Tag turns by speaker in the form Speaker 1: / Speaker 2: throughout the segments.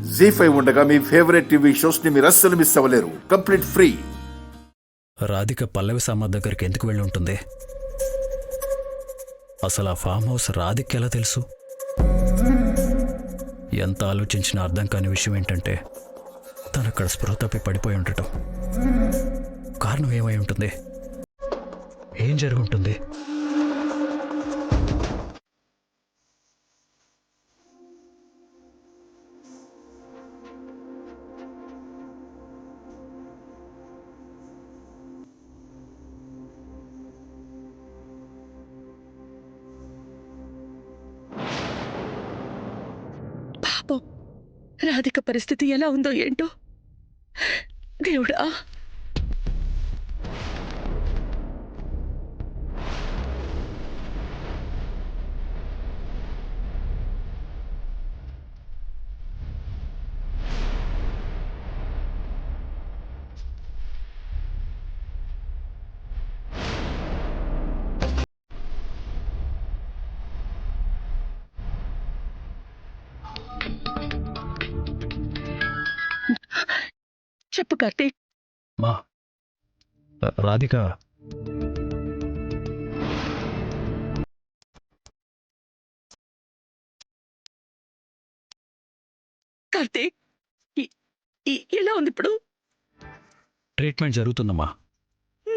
Speaker 1: జీ5 ఉండగా మీ favourite TV shows ని మీరు అస్సలు మిస్ అవ్వలేరు. Complete free.
Speaker 2: రాధిక పల్లవి సామర్థ్ దగ్గరికి ఎందుకు వెళ్ళి ఉంటుంది? అసలు ఆ ఫామ్ హౌస్ రాధికి ఎలా తెలుసు? ఎంత ఆలోచించినా అర్థం కాని విషయం ఏంటంటే తను అక్కడ స్పృహ తప్పి పడిపోయి ఉండటం. కారణం ఏమై ఉంటుంది? ఏం జరుగుంటుంది?
Speaker 3: పాపం రాధిక పరిస్థితి ఎలా ఉందో ఏంటో దేవుడా. చెప్పు కార్తీక్.
Speaker 2: మా రాధిక
Speaker 3: కార్తీక్ ఎలా ఉంది ఇప్పుడు?
Speaker 2: ట్రీట్మెంట్ జరుగుతుందమ్మా.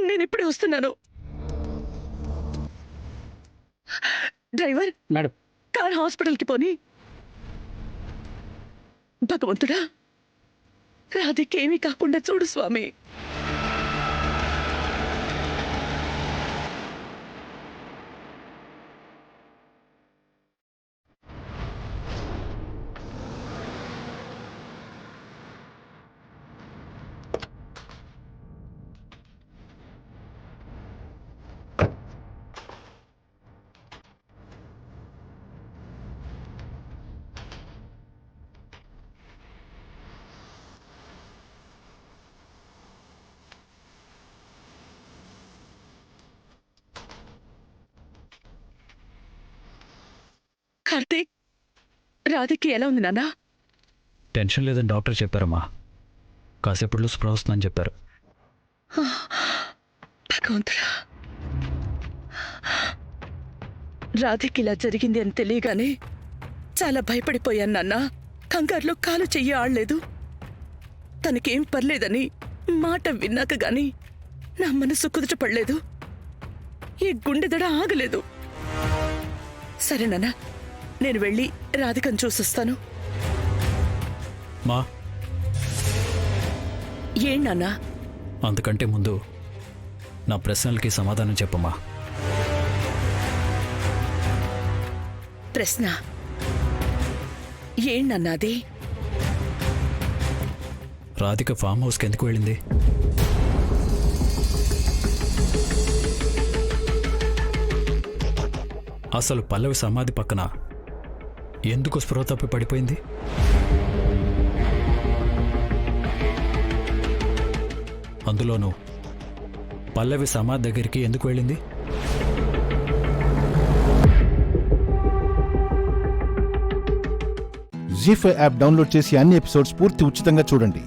Speaker 3: నేను ఇప్పుడే వస్తున్నాను. డ్రైవర్
Speaker 4: మేడం,
Speaker 3: కార్ హాస్పిటల్కి పోని. భగవంతుడా, రాధికేమీ కాకుండా చూడు స్వామి. కార్తీక్, రాధికి ఎలా ఉంది నాన్న?
Speaker 2: టెన్షన్ లేదని డాక్టర్ చెప్పారమ్మా. కాసేపట్లో స్పృహ వస్తుందని చెప్పారు.
Speaker 3: భగవంతుడా, రాధికి ఇలా జరిగింది అని తెలియగానే చాలా భయపడిపోయాను నాన్న. కంగారులో కాలు చెయ్యి ఆడలేదు. తనకేం పర్లేదని మాట విన్నాక గాని నా మనసు కుదుటపడలేదు. ఈ గుండెదడ ఆగలేదు. సరే నాన్న, నేను వెళ్ళి రాధికను చూసొస్తాను.
Speaker 2: మా
Speaker 3: ఏంటన్నా?
Speaker 2: అంతకంటే ముందు నా ప్రశ్నలకి సమాధానం చెప్పమ్మా.
Speaker 3: ప్రశ్న ఏంటన్నది?
Speaker 2: రాధిక ఫామ్ హౌస్కి ఎందుకు వెళ్ళింది? అసలు పల్లవి సమాధి పక్కన ఎందుకు స్పృహ తప్పి పడిపోయింది? అందులోనూ పల్లవి సమాధి దగ్గరికి ఎందుకు వెళ్ళింది?
Speaker 5: జీ5 యాప్ డౌన్లోడ్ చేసి అన్ని ఎపిసోడ్స్ పూర్తి ఉచితంగా చూడండి.